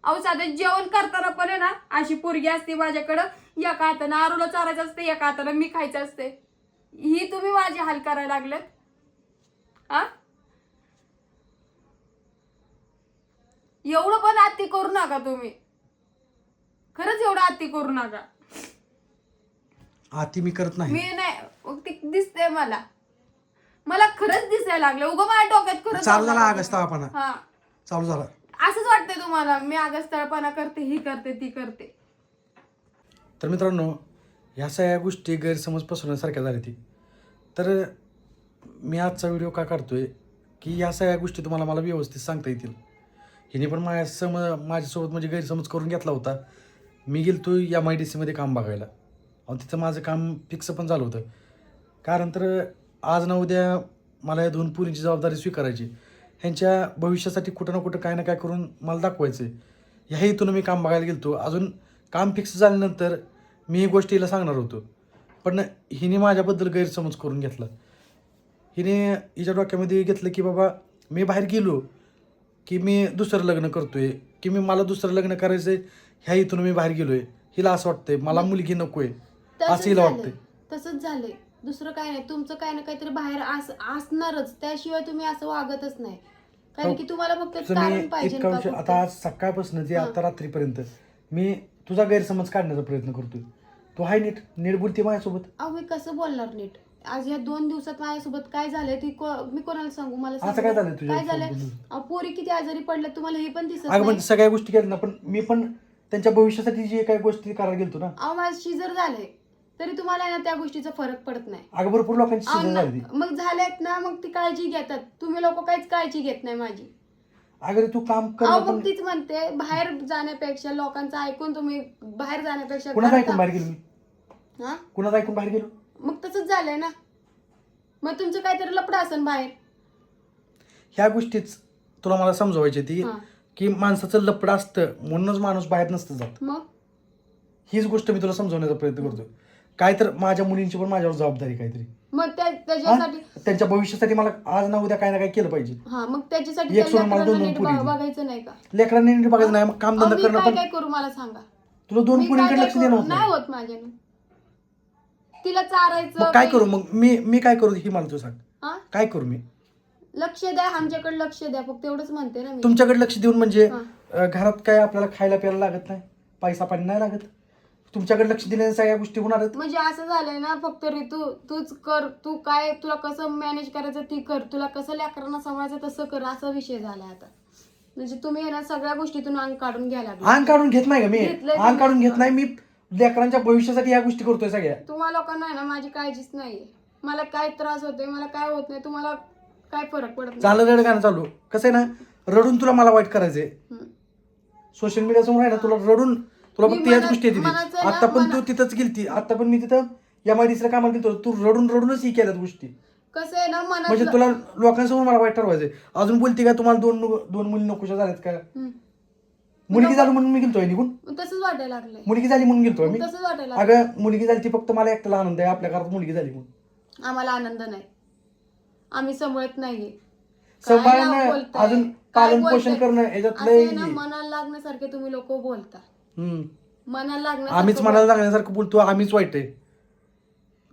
अहो साधं जेवण करताना पण आहे ना अशी पोरगी असते माझ्याकडं, एका हातानं आरूला चारायचं असते, एका हातानं मी खायचं असते. ही तुम्ही माझी हाल करायला लागलेत हा? एवढं पण अति करू नका तुम्ही, खरंच एवढं अति करू नका. आती मी करत नाही. मी नाही, मग ते दिसतंय मला खरंच दिसायला लागलं. उगा माझ्या डोक्यात खरंच चालू झाला आलं. आगस्ताळपणा. हा, चालू झाला. असंच वाटतंय तुम्हाला मी आगस्ताळपणा करते, ही करते ती करते. तर मित्रांनो, ह्या सगळ्या गोष्टी गैरसमज पसरवण्यासारख्या झाल्या ती. तर मी आजचा व्हिडिओ का काढतोय की ह्या सगळ्या गोष्टी तुम्हाला मला व्यवस्थित सांगता येतील. हिने पण माझ्यासोबत म्हणजे गैरसमज करून घेतला होता. मी गेलतो MIDC काम बघायला आणि तिथं माझं काम फिक्स पण झालं होतं. कारण तर आज ना उद्या मला या 2 पोरींची जबाबदारी स्वीकारायची. ह्यांच्या भविष्यासाठी कुठं ना कुठं काय ना काय करून मला दाखवायचं आहे. ह्या हेतून मी काम बघायला गेलतो. अजून काम फिक्स झाल्यानंतर मी ही गोष्ट हिला सांगणार होतो, पण हिने माझ्याबद्दल गैरसमज करून घेतला. हिने हिच्या डोक्यामध्ये घेतलं की बाबा मी बाहेर गेलो की मी दुसरं लग्न करतोय, की मला दुसरं लग्न करायचं आहे, ह्या इथून मी बाहेर गेलोय. हिला असं वाटतंय मला मुलगी नको आहे, असं हिला वाटतंय. तसंच झालंय, दुसरं काय नाही. तुमचं काय ना काहीतरी बाहेर असणारच, त्याशिवाय तुम्ही असं वागतच नाही. कारण की तुम्हाला फक्त कारण पाहिजे. आता आज सकाळपासून ते आता रात्रीपर्यंत मी तुझा गैरसमज काढण्याचा प्रयत्न करतोय. तू हाय नीट बोलते माझ्यासोबत. अहो मी कसं बोलणार नीट? आज ह्या 2 दिवसात माझ्यासोबत काय झालंय मी कोणाला सांगू? मला असं काय झालं तुझ्या? काय झालंय? पोरी किती आजारी पडल्या तुम्हाला हे पण दिसत अगं म्हणजे सगळ्या गोष्टी केल्या ना, पण मी पण त्यांच्या भविष्यासाठी जे काही गोष्टी करायला गेलतो ना. अहो माझं शिजर झालंय तरी तुम्हाला ना त्या गोष्टीचा फरक पडत नाही. अगं भरपूर लोकांची शिजर झाली. मग झालेत ना, मग ती काळजी घेतात. तुम्ही लोक काहीच काळजी घेत नाही माझी. अगं तू काम कर. मग तीच म्हणते बाहेर जाण्यापेक्षा, लोकांचं ऐकून तुम्ही बाहेर जाण्यापेक्षा. कुणाचं ऐकून बाहेर गेलो मी? हा, कुणाचं ऐकून बाहेर गेलो? मग तसंच झालंय ना. मग तुमचं काहीतरी लपडं असेल बाहेर. ह्या गोष्टीच तुला मला समजवायची ती की माणसाचं लपडं असतं म्हणूनच माणूस बाहेर नसतं जात. मग हीच गोष्ट मी तुला समजवण्याचा प्रयत्न करतोय. काय तर माझ्या मुलींची पण माझ्यावर जबाबदारी काहीतरी. मग त्याच्यासाठी त्यांच्या भविष्यासाठी मला आज ना उद्या काय ना काय केलं पाहिजे. हा, मग त्याच्यासाठी एक सोडून मला 2 पोरी. बघायचं नाही का? लेकरांनी नीट बघायचं नाही, मग काम धंदा करणं पण. काय करू मला सांगा? तुला 2 पोरींकडे लक्ष देणं होत नाही होत माझ्यानं. तिला चारायचं. मग काय करू? मग मी काय करू ही मला तू सांग. काय करू मी? लक्ष द्या, आमच्याकडे लक्ष द्या, फक्त एवढंच म्हणते ना मी. तुमच्याकडे लक्ष देऊन म्हणजे घरात काय आपल्याला खायला प्यायला लागत नाही, पैसा पाणी नाही लागत. तुमच्याकडे लक्ष दिल्याने सगळ्या गोष्टी होणार आहेत. म्हणजे असं झालंय ना, फक्त ऋतू तूच कर, तू काय तुला कसं मॅनेज करायचं ती कर, तुला कसं लेकरांना सांभाळायचं तसं कर, असा विषय झालाय आता. म्हणजे तुम्ही ना सगळ्या गोष्टीतून अंग काढून घ्यायला लागले. अंग काढून घेत नाही का मी? अंग काढून घेत नाही मी. लेकरांच्या भविष्यासाठी या गोष्टी करतोय सगळ्या. तुम्हाला लोकांना आहे ना माझी काळजीच नाहीये. मला काय त्रास होतोय, मला काय होत नाही, तुम्हाला काय फरक पडत नाही. चालू रड गाणं चालू. कसं आहे ना, रडून तुला मला वाईट करायचंय. सोशल मीडिया समोर आहे ना, तुला रडून तुला फक्त याच गोष्टी येते. आता पण तू तिथंच गेलती, आता पण मी तिथं MIDC कामाला गेलो. तू रडूनच ही केल्यात गोष्टी. कसं आहे ना, म्हणजे तुला लोकांसमोर मला वाईट ठरवायचंय. अजून बोलते का तुम्हाला 2 मुली नकोशा झाल्यात का? मुलगी झाली म्हणून मी गेलतोय निघून. तसंच वाटायला लागलंय. मुलगी झाली म्हणून गेलतोय मी. तसंच वाटायला. अगं मुलगी झाली ती फक्त मला एकट्याला आनंद आहे. आपल्या घरात मुलगी झाली म्हणून आम्हाला आनंद नाही. आम्ही सांभाळत नाहीये. सांभाळणं, अजून पालन पोषण करणं याच्यातलं मनाला लागण्यासारखे तुम्ही लोक बोलता. मनाला लागण्यासारखं आम्हीच मनाला लागण्यासारखं बोलतो. आम्हीच वाईट आहे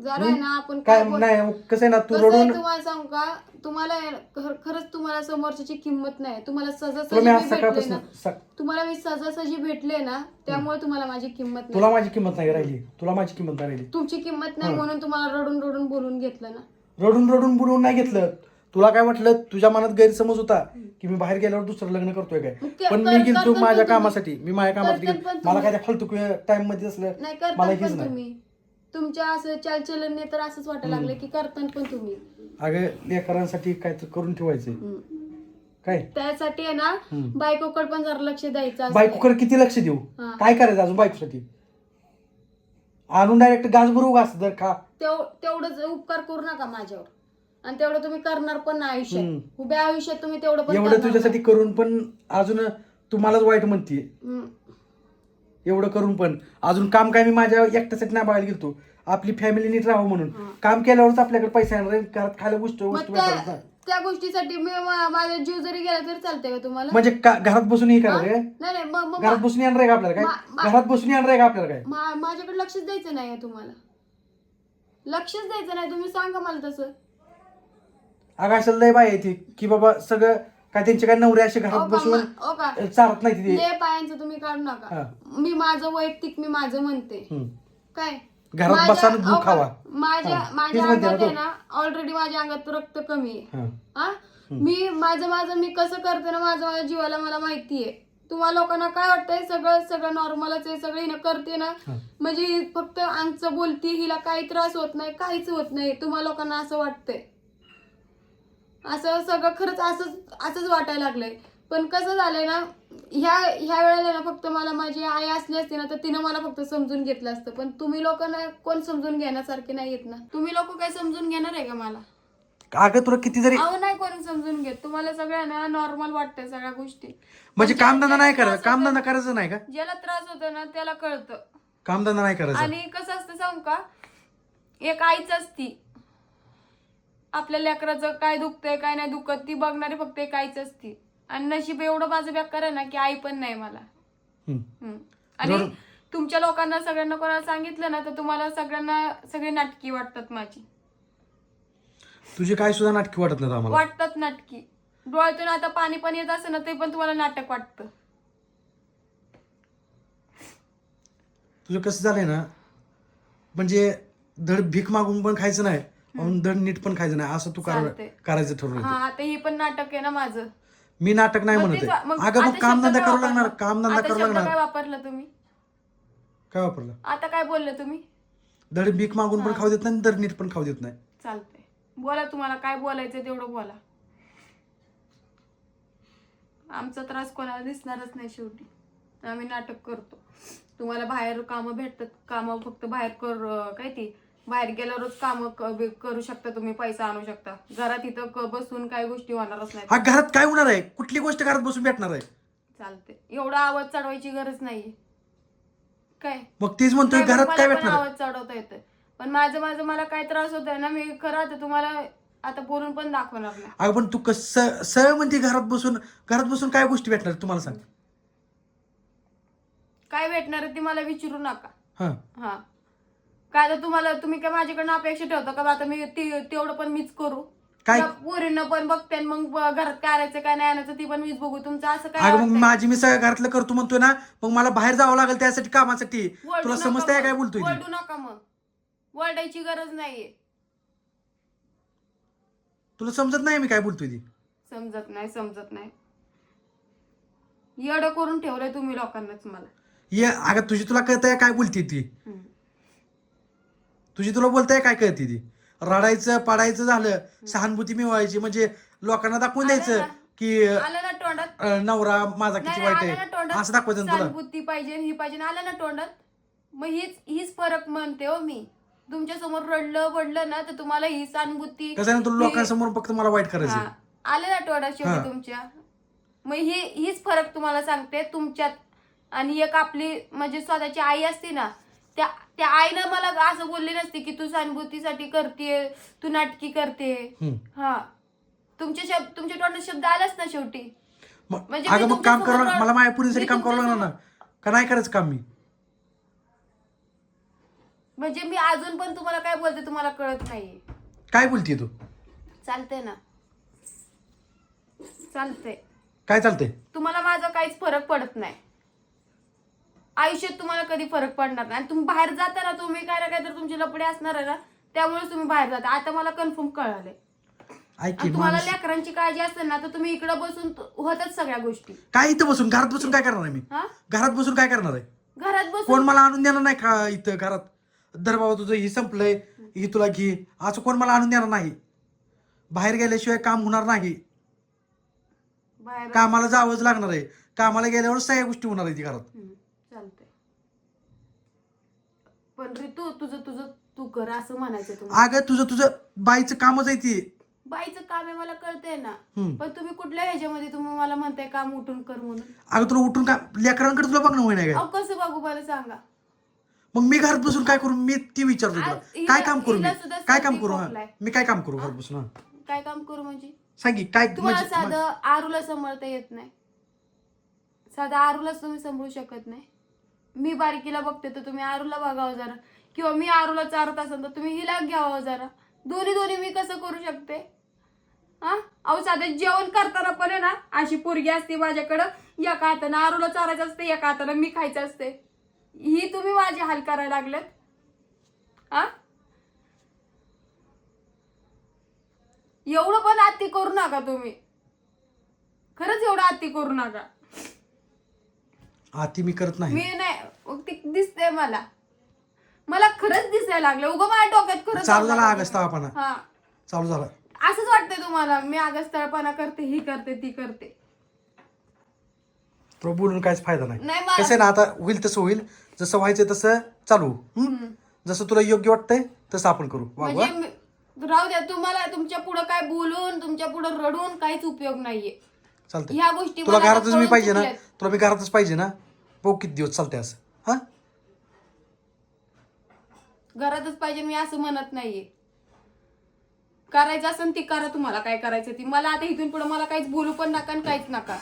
जरा आहे ना. आपण काय नाही. कसं आहे ना, तू रडून तुम्हाला सांगू का, तुम्हाला खरंच तुम्हाला समोरच्याची किंमत नाही. तुम्हाला तुम्हाला मी सहजासहजी भेटले ना, त्यामुळे तुम्हाला माझी किंमत नाही. तुला माझी किंमत नाही राहिली. तुला माझी किंमत नाही राहिली. तुमची किंमत नाही म्हणून तुम्हाला रडून रडून बोलून घेतलं ना. रडून बोलून नाही घेतलं. तुला काय वाटलं, तुझ्या मनात गैरसमज होता की मी बाहेर गेल्यावर दुसरं लग्न करतोय काय. पण मी गेलो माझ्या कामासाठी. मी माझ्या कामासाठी मला काय फालतू टाइम मध्ये असलं मला हेच नाही. तुमच्या असं चालचलन तर असंच वाटायला लागलं की करताना पण तुम्ही. अगं लेकरांसाठी काय तर करून ठेवायचंय. काय त्यासाठी आहे ना, बायकोकडे पण जरा लक्ष द्यायचं. बायकोकडे किती लक्ष देऊ? काय करायचं अजून बायकोसाठी? आणून डायरेक्ट गाज भरू घास जर का. तेवढंच उपकार करू नका माझ्यावर. आणि तेवढं तुम्ही करणार पण नाही आयुष्यात. उभ्या आयुष्यात तुम्ही तेवढं पण एवढं तुझ्यासाठी करून पण अजून तुम्हालाच वाईट म्हणतीये. एवढं करून पण अजून काम काय मी माझ्या एकट्यासाठी नाही बघायला गेलतो. आपली फॅमिली नीट राहावं म्हणून. काम केल्यावरच आपल्याकडे पैसा येणार. घरात खायला वस्तू त्या गोष्टीसाठी मी माझा जीव जरी गेला तरी चालतंय का तुम्हाला? म्हणजे घरात बसून हे करायचं काय? नाही नाही मग घरात बसून येणार आहे का आपल्याला काय? घरात बसून येणार आहे का आपल्याला काय? माझ्याकडे लक्षच द्यायचं नाही तुम्हाला, लक्षच द्यायचं नाही. तुम्ही सांगा मला तसं. अगं असं लय बाय आहे ती की बाबा सगळं काय त्यांचे काय नवरे असे घरात बसून चालत नाही तिथे. ले पायांचं तुम्ही काढू नका. मी माझं वैयक्तिक मी माझं म्हणते काय, घरात बसा आणि भूक खावा. माझ्या अंगात आहे ना ऑलरेडी माझ्या अंगात रक्त कमी आहे. हा मी माझं मी कसं करते ना माझ्या जीवाला मला माहिती आहे. तुम्हाला लोकांना काय वाटतंय सगळं नॉर्मलच आहे, सगळं हिनं करते ना म्हणजे ही फक्त अंगचं बोलती, हिला काही त्रास होत नाही, काहीच होत नाही. तुम्हाला लोकांना असं वाटतंय, असं सगळं खरंच असंच वाटायला लागलंय. पण कसं झालंय ना ह्या वेळेला ना फक्त मला माझी आई असली असते ना तर तिनं मला फक्त समजून घेतलं असतं. पण तुम्ही लोकांना कोण समजून घेण्यासारखे नाहीयेत ना. तुम्ही लोक काय समजून घेणार आहे का मला? अगं तुला किती जरी नाही कोणी समजून घेत. तुम्हाला सगळ्यांना नॉर्मल वाटतंय सगळ्या गोष्टी. म्हणजे कामधंदा नाही करायचं, कामधंदा करायचं नाही का? ज्याला त्रास होतो ना त्याला कळतं. कामधंदा नाही करायचं. आणि कसं असतं सांगू का, एक आईच असती आपल्या लेकराचं काय दुखतंय काय नाही दुखत ती बघणारी फक्त एक आईच असती. आणि नशीब एवढं माझं बेकार आहे ना की आई पण नाही मला. आणि तुमच्या लोकांना सगळ्यांना कोणाला सांगितलं ना तर तुम्हाला सगळ्यांना सगळी नाटकी वाटतात माझी. तुझी काय सुद्धा नाटकी वाटत नाही आम्हाला. वाटतात नाटकी. डोळ्यातून आता पाणी पण येत असेल ना ते पण तुम्हाला नाटक वाटतं. तुझं कसं झालंय ना म्हणजे धड भीक मागून पण खायचं नाही आणि धड नीट पण खायचं नाही असं तू करायचं ठरवलं. हा आता ही पण नाटक आहे ना माझं. मी नाटक नाही म्हणत आहे. अगं मग कामधंदा करावं लागणार, कामधंदा करावं लागणार. काय वापरलं तुम्ही? काय वापरलं? आता काय बोललं तुम्ही? धड भीक मागून पण खाऊ देत नाही, धड नीट पण खाऊ देत नाही. चालतंय बोला, तुम्हाला काय बोलायचं तेवढं बोला. आमचा त्रास कोणाला दिसणारच नाही. शेवटी आम्ही नाटक करतो. तुम्हाला बाहेर कामं भेटतात, कामं फक्त बाहेर काय ती बाहेर गेल्यावरच काम करू शकता तुम्ही, पैसा आणू शकता. घरात इथं बसून काही गोष्टी होणारच नाही. हा घरात काय होणार आहे? कुठली गोष्ट घरात बसून भेटणार आहे? चालते एवढा आवाज चढवायची गरज नाहीये काय. मग तीच म्हणतोय घरात काय भेटणार? आवाज चढवता येतोय पण माझं मला काय त्रास होतोय ना मी खरं आता तुम्हाला आता बोलून पण दाखवणार नाही. अगं पण तू कसं सरळ म्हणते घरात बसून काय गोष्टी भेटणार तुम्हाला सांग. काय भेटणार आहे ती मला विचारू नका. हा काय तर तुम्ही काय माझ्याकडनं अपेक्षा ठेवता का आता मी तेवढं पण मीच करू काय? पोरींना पण बघते मग घरात काय आणायचं काय नाही आणायचं ती पण मीच बघू. तुमचं असं काय? अगं मग माझी मी सगळं घरातलं करतो म्हणतोय ना, मग मला बाहेर जावं लागेल त्यासाठी कामासाठी. तुला समजतंय काय बोलतोय? वळडू नका मग, वळडायची गरज नाहीये. तुला समजत नाही मी काय बोलतोय ती? समजत नाही. येडं करून ठेवलंय तुम्ही लोकांनाच मला. अगं तुला कळतंय काय बोलते ती? तुला बोलताय काय कळते ती? रडायचं पाडायचं झालं, सहानुभूती मिळवायची म्हणजे लोकांना दाखवून द्यायचं की आलं ना तोंडात नवरा माझा किती वाईट आहे असं दाखवायचं तुला. सहानुभूती पाहिजे ही पाहिजे आलं ना तोंडात. मग हीच फरक म्हणते हो मी. तुमच्या समोर रडलं पडलं ना तर तुम्हाला ही सहानुभूती कसं आहे ना, तुला लोकांसमोर फक्त मला वाईट करायचं. आलं ना तोंडात शेवटी तुमच्या. मग हीच फरक तुम्हाला सांगते तुमच्यात आणि एक आपली म्हणजे स्वतःची आई असते ना त्या आईनं मला असं बोलले नसते की तू सहानुभूतीसाठी करते, तू नाटकी करते. हा तुमच्या तोंडात शब्द आलाच ना शेवटी. म्हणजे अगं मग काम करावं मला माझ्या पुरीसाठी काम करावं लागणार ना का नाही करायचं काम मी? म्हणजे मी अजून पण तुम्हाला काय बोलते तुम्हाला कळत नाहीये. काय बोलते तू? चालतंय ना, चालतंय. काय चालतंय? तुम्हाला माझा काहीच फरक पडत नाही आयुष्यात. तुम्हाला कधी फरक पडणार नाही. आणि तुम्ही बाहेर जाता ना तुम्ही काय ना काय तर तुमचे लपडे असणार आहे ना त्यामुळे तुम्ही बाहेर जाता. आता मला कन्फर्म कळालंय. तुम्हाला लेकरांची काळजी असते ना तर तुम्ही इकडे बसून होतच सगळ्या गोष्टी. काय इथं बसून घरात बसून काय करणार आहे मी? घरात बसून काय करणार आहे? घरात बसून कोण मला आणून देणार नाही का इथं घरात? धर बाबा तुझं ही संपलंय ही तुला घे असं कोण मला आणून देणार नाही. बाहेर गेल्याशिवाय काम होणार नाही. कामाला जावंच लागणार आहे. कामाला गेल्यावर सगळ्या गोष्टी होणार आहे ती घरात. चालतंय पण ऋतू तुझं तू कर असं म्हणायचं. अगं तुझं बाईचं कामच आहे ती. बाईचं काम आहे मला कळतंय ना पण तुम्ही कुठल्या ह्याच्यामध्ये तुम्ही मला म्हणताय काम उठून कर म्हणून. अगं तुला उठून का लेकरांकडे तुला बघणं होईना काय? कसं बघू मला सांगा. मग मी घरात बसून काय करू? मी ती विचारतो तुला काय काम करू? मी काय काम करू? मी काय काम करू घरात बसून? काय काम करू म्हणजे सांगी काय तुम्हाला म्हणजे साधं आरूला सांभाळता येत नाही, साधं आरूलाच तुम्ही सांभाळू शकत नाही. मी बारकीला बघते तर तुम्ही आरूला बघावं जरा, किंवा मी आरूला चारत असेल तर तुम्ही हिला घ्यावं जरा. दोन्ही दोन्ही मी कसं करू शकते? हा, अहो साधं जेवण करताना पण आहे ना, अशी पोरगी असते माझ्याकडं, एका हातानं आरूला चारायचं असते, एका हातानं मी खायचं असते. ही तुम्ही माझे हाल करायला लागलेत. हा, एवढं पण अति करू नका तुम्ही, खरंच एवढं अति करू नका. आती मी करत नाही. मी नाही, मग ते दिसतंय मला खरंच दिसायला लागलं. उगं माझ्या डोक्यात खरंच चालू झाला आलं. आगस्ताळपणा, हा, चालू झाला. असंच वाटतंय तुम्हाला मी आगस्ताळपणा करते, ही करते ती करते. तो बोलून काहीच फायदा नाही. नाही कसं आहे ना, आता होईल तसं होईल, जसं व्हायचं तसं चालू. जसं तुला योग्य वाटतंय तसं आपण करू. वागवा. म्हणजे राहू द्या, तुम्हाला तुमच्या पुढं काय बोलून, तुमच्या पुढं रडून काहीच उपयोग नाहीये. चालतंय. ह्या गोष्टी तुला मला घरातच मी कळून पाहिजे ना, चुकल्यात. तुला मी घरातच पाहिजे ना. बघू किती दिवस चालतंय असं. हा, घरातच पाहिजे मी असं म्हणत नाहीये. करायचं असेल ती करा, तुम्हाला काय करायचं ती. मला आता इथून पुढे मला काहीच बोलू पण नका आणि काहीच नका.